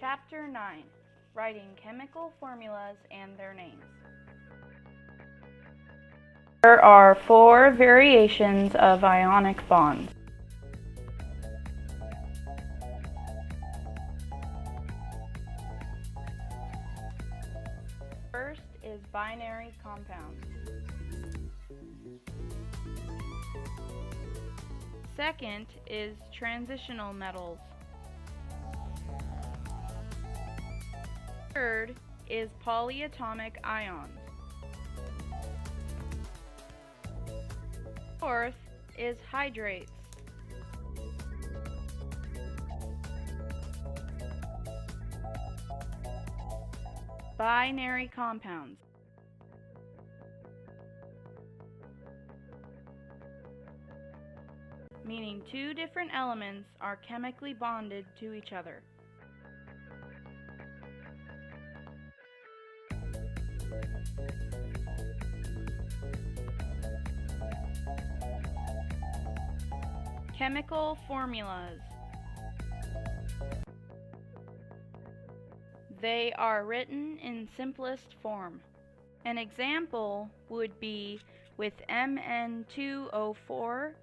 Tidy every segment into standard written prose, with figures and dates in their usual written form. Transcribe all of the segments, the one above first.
Chapter 9. Writing chemical formulas and their names. There are 4 variations of ionic bonds. First is binary compounds. Second is transitional metals. Third is polyatomic ions. Fourth is hydrates. Binary compounds. Meaning 2 different elements are chemically bonded to each other. Chemical formulas. They are written in simplest form. An example would be with Mn2O4,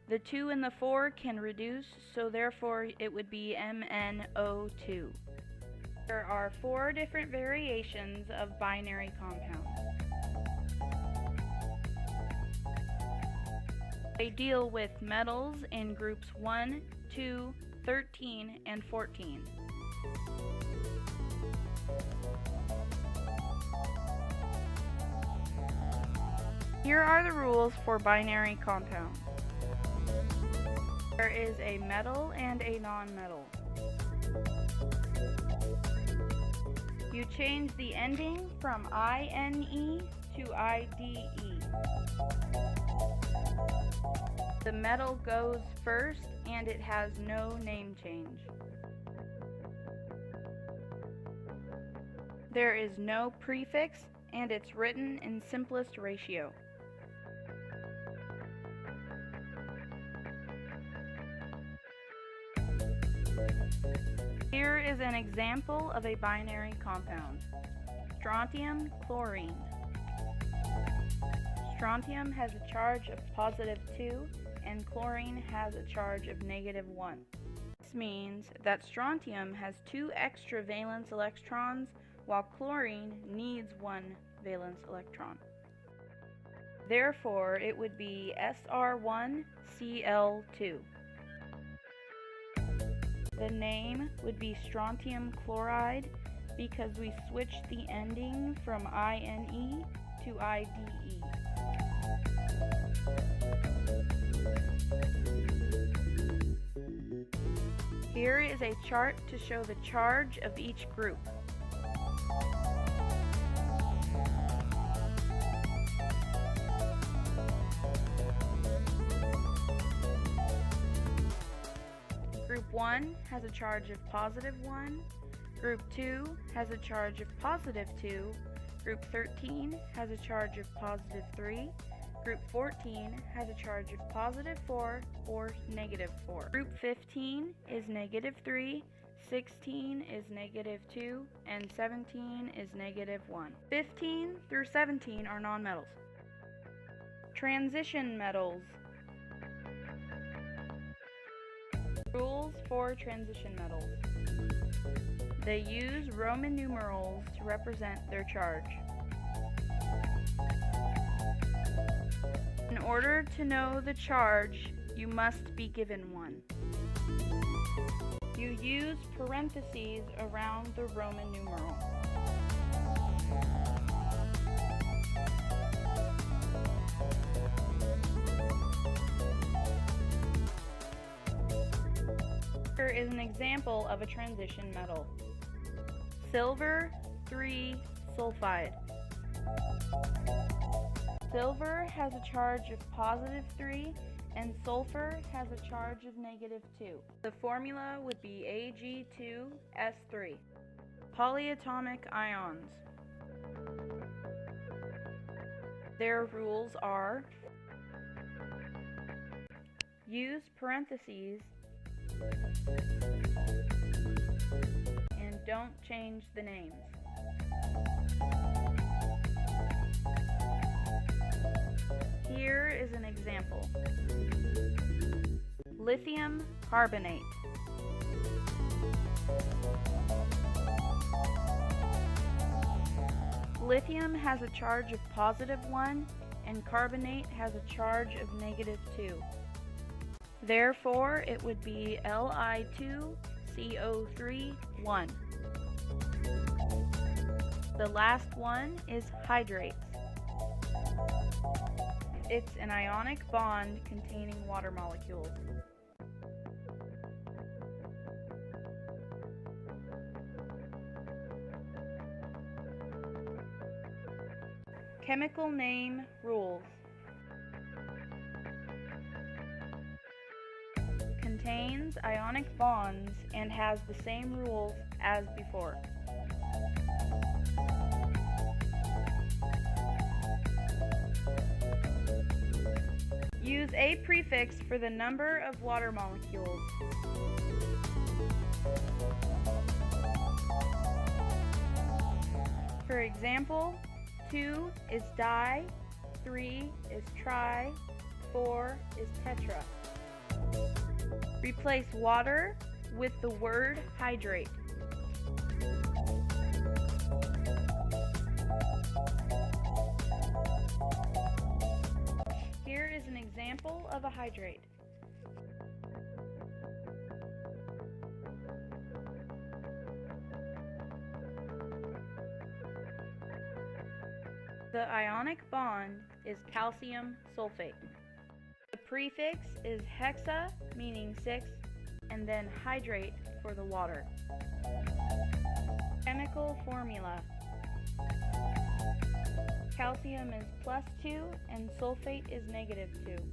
the 2 and the 4 can reduce, so therefore it would be MnO2. There are 4 different variations of binary compounds. They deal with metals in groups 1, 2, 13, and 14. Here are the rules for binary compounds. There is a metal and a non-metal. You change the ending from INE to IDE. The metal goes first and it has no name change. There is no prefix and it's written in simplest ratio. Here is an example of a binary compound. Strontium chlorine. Strontium has a charge of +2 and chlorine has a charge of -1. This means that strontium has 2 extra valence electrons while chlorine needs 1 valence electron. Therefore, it would be SR1Cl2. The name would be strontium chloride because we switched the ending from INE to IDE. Here is a chart to show the charge of each group. Group 1 has a charge of +1, Group 2 has a charge of +2, Group 13 has a charge of +3, Group 14 has a charge of +4 or -4. Group 15 is -3, 16 is -2, and 17 is -1. 15 through 17 are nonmetals. Transition metals. Rules for transition metals. They use Roman numerals to represent their charge. In order to know the charge, you must be given one. You use parentheses around the Roman numeral. Here is an example of a transition metal. Silver 3 sulfide. Silver has a charge of +3 and sulfur has a charge of -2. The formula would be Ag2S3. Polyatomic ions. Their rules are: use parentheses and don't change the names. Here is an example. Lithium carbonate. Lithium has a charge of +1 and carbonate has a charge of -2. Therefore, it would be Li2CO3 1. The last one is hydrates. It's an ionic bond containing water molecules. Chemical name rules. Contains ionic bonds and has the same rules as before. Use a prefix for the number of water molecules. For example, 2 is di, 3 is tri, 4 is tetra. Replace water with the word hydrate. Here is an example of a hydrate. The ionic bond is calcium sulfate. The prefix is hexa, meaning 6, and then hydrate for the water. Chemical formula. Calcium is +2 and sulfate is -2.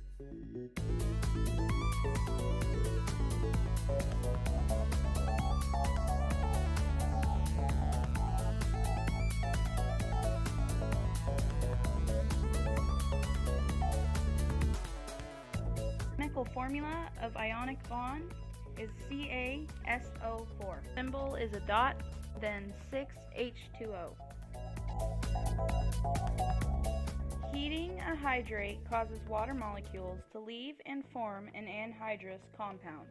Chemical formula of ionic bond is CaSO4. Symbol is a dot, then 6H2O. Heating a hydrate causes water molecules to leave and form an anhydrous compound.